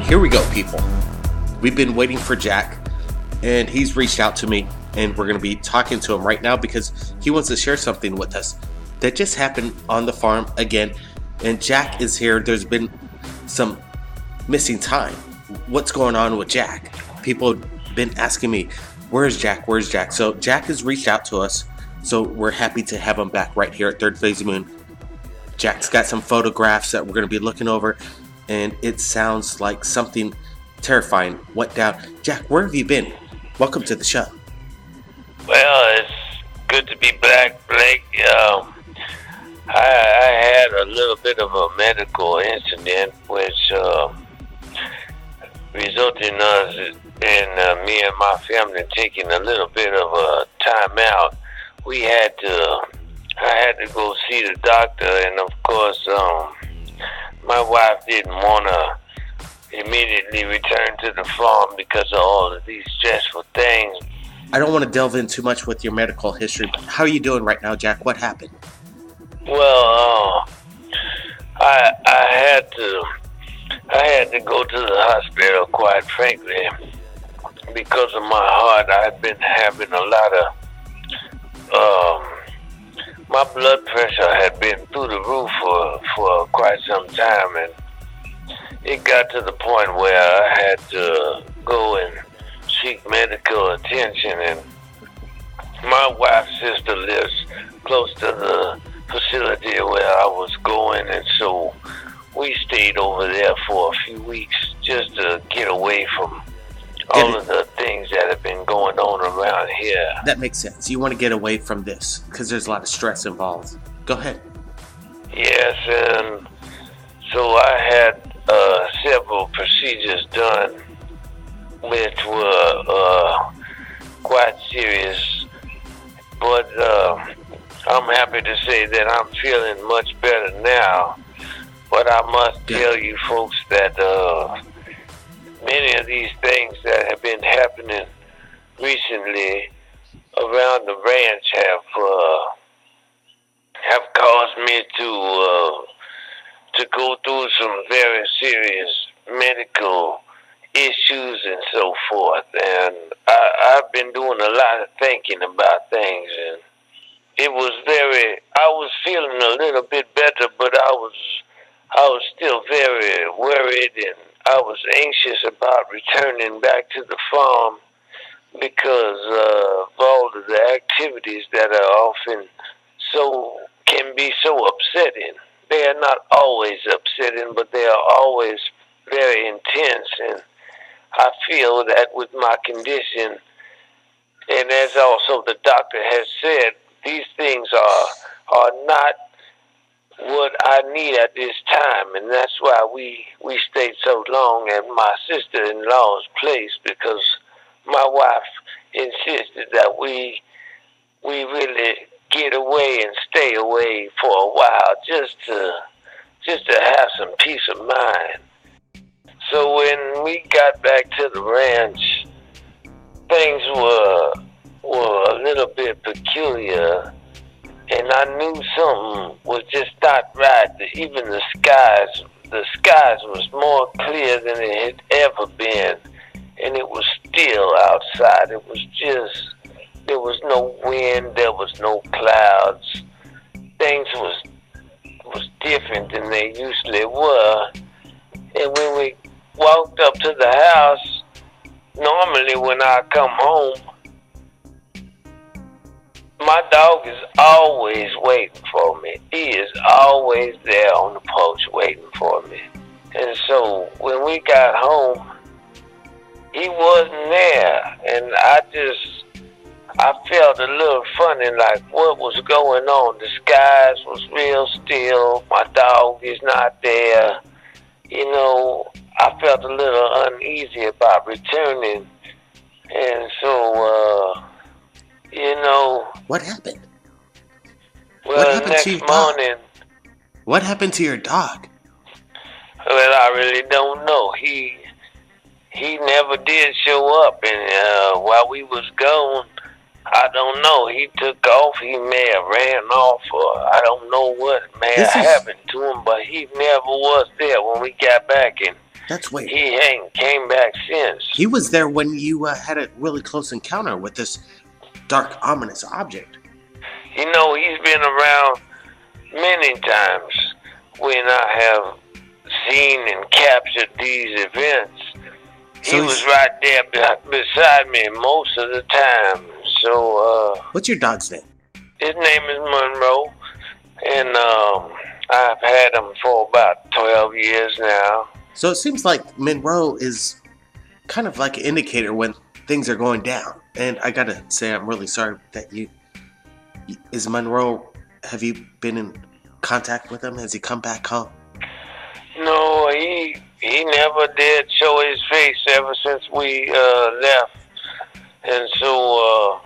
Here we go, people. We've been waiting for Jack, and he's reached out to me, and we're going to be talking to him right now because he wants to share something with us that just happened on the farm again. And Jack is here. There's been some missing time. What's going on with Jack? People have been asking me, where's Jack? Where's Jack? So Jack has reached out to us, so we're happy to have him back right here at Third Phase of the Moon. Jack's got some photographs that we're going to be looking over, and it sounds like something terrifying went down. Jack, where have you been? Welcome to the show. Well, it's good to be back, Blake. I had a little bit of a medical incident which resulted in us and me and my family taking a little bit of a time out. I had to go see the doctor, and of course, my wife didn't want to immediately return to the farm because of all of these stressful things. I don't want to delve in too much with your medical history, but how are you doing right now, Jack? What happened? Well, I had to go to the hospital, quite frankly, because of my heart. I've been having a lot of my blood pressure had been through the roof for quite some time, and it got to the point where I had to go and seek medical attention. And my wife's sister lives close to the facility where I was going, and so we stayed over there for a few weeks just to get away from all of the things that have been going on around here. That makes sense. You want to get away from this because there's a lot of stress involved. Go ahead. Yes, and so I had several procedures done which were quite serious, but I'm happy to say that I'm feeling much better now. But I must tell you folks that many of these things that have been happening recently around the ranch have caused me to go through some very serious medical issues and so forth. And I've been doing a lot of thinking about things, and I was feeling a little bit better, but I was still very worried, and I was anxious about returning back to the farm because of all of the activities that are often can be so upsetting. They are not always upsetting, but they are always very intense, and I feel that with my condition, and as also the doctor has said, these things are not what I need at this time, and that's why we stayed so long at my sister-in-law's place, because my wife insisted that we really get away and stay away for a while just to have some peace of mind. So when we got back to the ranch, things were a little bit peculiar, and I knew something was just not right. Even the skies was more clear than it had ever been, and it was still outside. It was just, there was no wind, there was no clouds. Things was different than they usually were. And when we walked up to the house, normally when I come home, my dog is always waiting for me. He is always there on the porch waiting for me. And so when we got home, he wasn't there. And I felt a little funny, like what was going on. The skies was real still. My dog is not there. You know, I felt a little uneasy about returning. And so, you know. What happened? Well, what happened next to your morning. Dog? What happened to your dog? Well, I really don't know. He never did show up, and while we was gone, I don't know. He took off. He may have ran off, or I don't know what may have happened to him, but he never was there when we got back. And That's weird. He ain't came back since. He was there when you had a really close encounter with this dark, ominous object. You know, he's been around many times when I have seen and captured these events. So he was right there beside me most of the time. So, what's your dog's name? his name is Monroe, and I've had him for about 12 years now. So it seems like Monroe is kind of like an indicator when things are going down. And I gotta say, I'm really sorry that is Monroe, have you been in contact with him? Has he come back home? No, he never did show his face ever since we left. And so,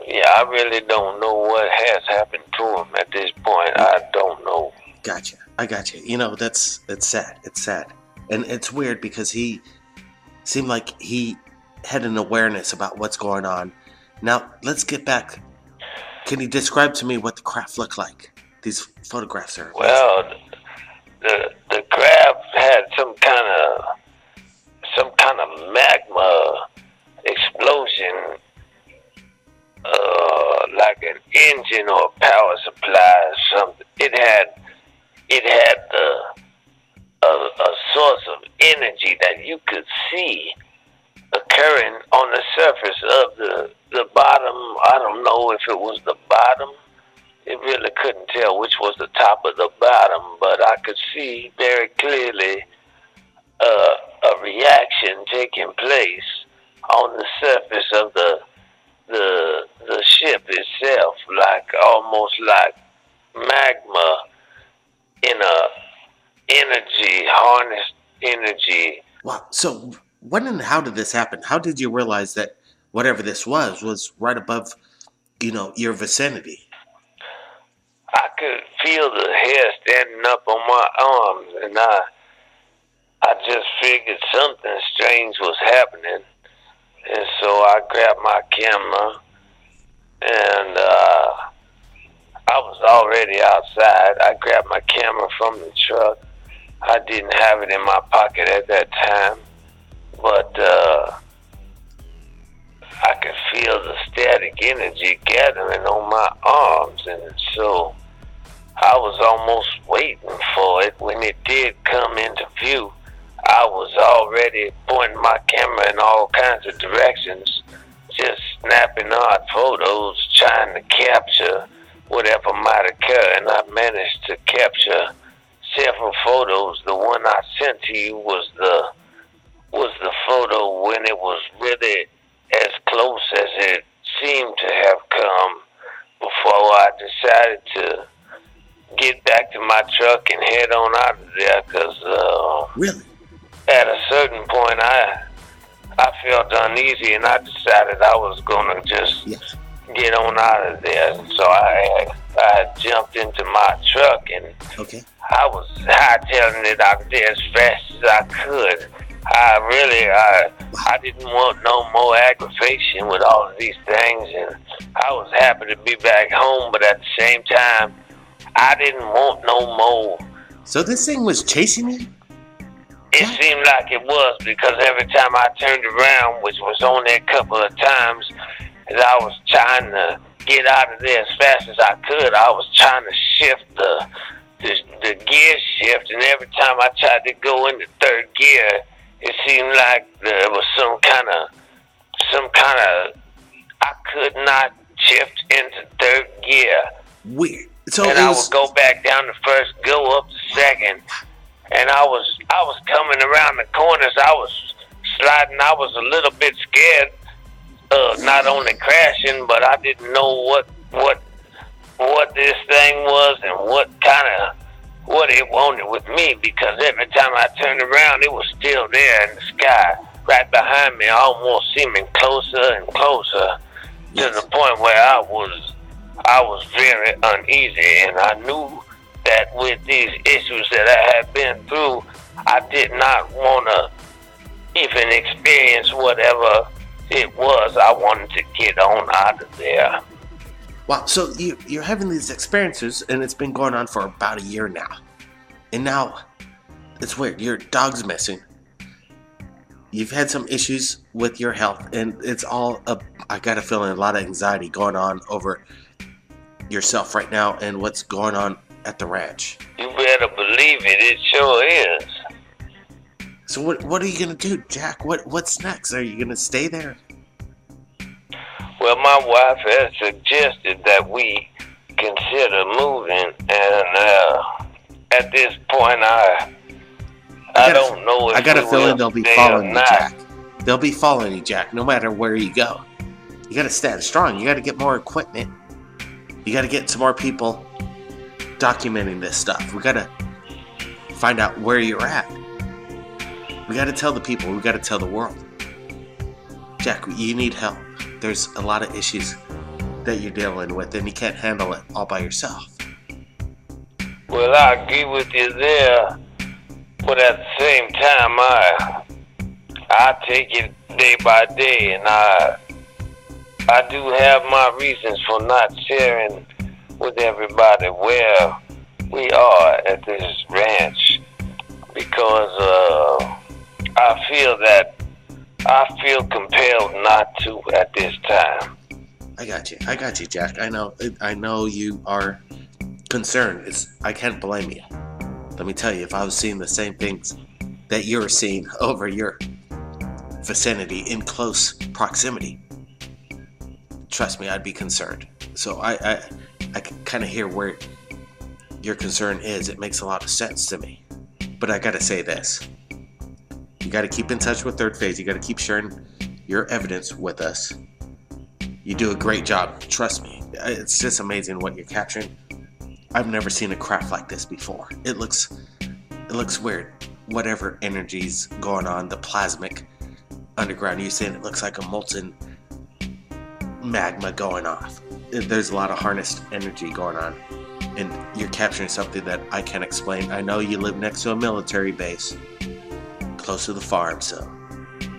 yeah, I really don't know what has happened to him at this point. I don't know. Gotcha. I gotcha. You know, it's sad. It's sad. And it's weird because he seemed like he had an awareness about what's going on. Now, let's get back. Can you describe to me what the craft looked like? These photographs are amazing. Well, the craft had some kind of magma explosion, like an engine or a power supply or something. It had a source of energy that you could see occurring on the surface of the bottom. I don't know if it was the bottom. It really couldn't tell which was the top of the bottom, but I could see very clearly a reaction taking place on the surface of the ship itself, like almost like magma in a harnessed energy. Wow. So when and how did this happen? How did you realize that whatever this was right above, your vicinity? I could feel the hair standing up on my arms, and I just figured something strange was happening. And so I grabbed my camera, and I was already outside. I grabbed my camera from the truck. I didn't have it in my pocket at that time, but I could feel the static energy gathering on my arms, and so I was almost waiting for it. When it did come into view, I was already pointing my camera in all kinds of directions, just snapping odd photos, trying to capture whatever might occur, and I managed to capture several photos. The one I sent to you was the photo when it was really as close as it seemed to have come before I decided to get back to my truck and head on out of there, because Really? At a certain point I felt uneasy, and I decided I was going to just get on out of there. So I jumped into my truck, and I was hightailing it out there as fast as I could. I didn't want no more aggravation with all of these things, and I was happy to be back home, but at the same time, I didn't want no more. So this thing was chasing you? It seemed like it was, because every time I turned around, which was only a couple of times, as I was trying to get out of there as fast as I could, I was trying to shift the gear shift, and every time I tried to go into third gear, it seemed like there was some kind of I could not shift into third gear. Weird. So and I would go back down to first, go up to second, and I was coming around the corners. I was sliding. I was a little bit scared, not only crashing, but I didn't know what this thing was and what it wanted with me, because every time I turned around, it was still there in the sky, right behind me, almost seeming closer and closer, to the point where I was very uneasy, and I knew that with these issues that I had been through, I did not want to even experience whatever it was. I wanted to get on out of there. Wow, so you're having these experiences, and it's been going on for about a year now. And now, it's weird, your dog's missing. you've had some issues with your health, and it's all I got a feeling a lot of anxiety going on over yourself right now and what's going on at the ranch. You better believe it. It sure is. So what are you gonna do, Jack? What's next? Are you gonna stay there? Well, my wife has suggested that we consider moving, and at this point, I don't know if I got a feeling they'll be following you, Jack. They'll be following you, Jack, no matter where you go. You gotta stand strong. You gotta get more equipment. You gotta get some more people documenting this stuff. We gotta find out where you're at. We gotta tell the people. We gotta tell the world. Jack, you need help. There's a lot of issues that you're dealing with, and you can't handle it all by yourself. Well, I agree with you there, but at the same time, I take it day by day, and I do have my reasons for not sharing with everybody where we are at this ranch, because I feel compelled not to at this time. I got you, Jack. I know you are concerned. I can't blame you. Let me tell you, if I was seeing the same things that you're seeing over your vicinity in close proximity, trust me, I'd be concerned. So I can kind of hear where your concern is. It makes a lot of sense to me. But I gotta say this. You gotta keep in touch with Third Phase. You gotta keep sharing your evidence with us. You do a great job. Trust me. It's just amazing what you're capturing. I've never seen a craft like this before. It looks weird. Whatever energy's going on, the plasmic underground, you're saying it looks like a molten magma going off. There's a lot of harnessed energy going on, and you're capturing something that I can't explain. I know you live next to a military base, close to the farm, so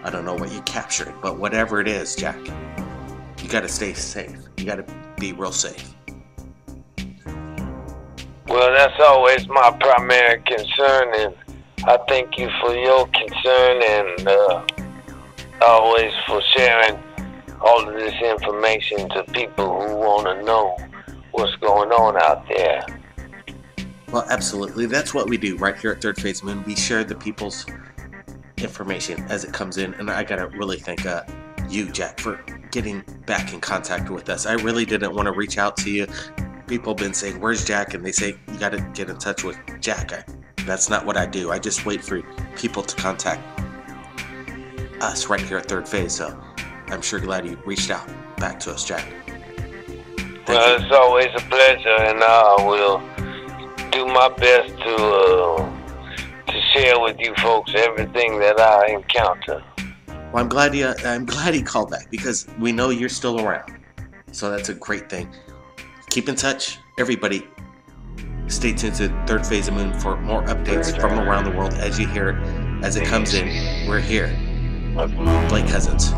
I don't know what you're capturing, but whatever it is, Jack, you gotta stay safe. You gotta be real safe. Well, that's always my primary concern, and I thank you for your concern and always for sharing all of this information to people who want to know what's going on out there. Well, absolutely. That's what we do right here at Third Phase Moon. We share the people's information as it comes in, and I gotta really thank you, Jack, for getting back in contact with us. I really didn't want to reach out to you. People have been saying, "Where's Jack?" And they say, "You gotta get in touch with Jack." That's not what I do. I just wait for people to contact us right here at Third Phase. So I'm sure glad you reached out back to us, Jack. Well, it's always a pleasure, and I will do my best to share with you folks everything that I encounter. Well, I'm glad he called back, because we know you're still around. So that's a great thing. Keep in touch, everybody. Stay tuned to Third Phase of Moon for more updates from around the world as you hear it, as it comes in. We're here. Blake Cousins.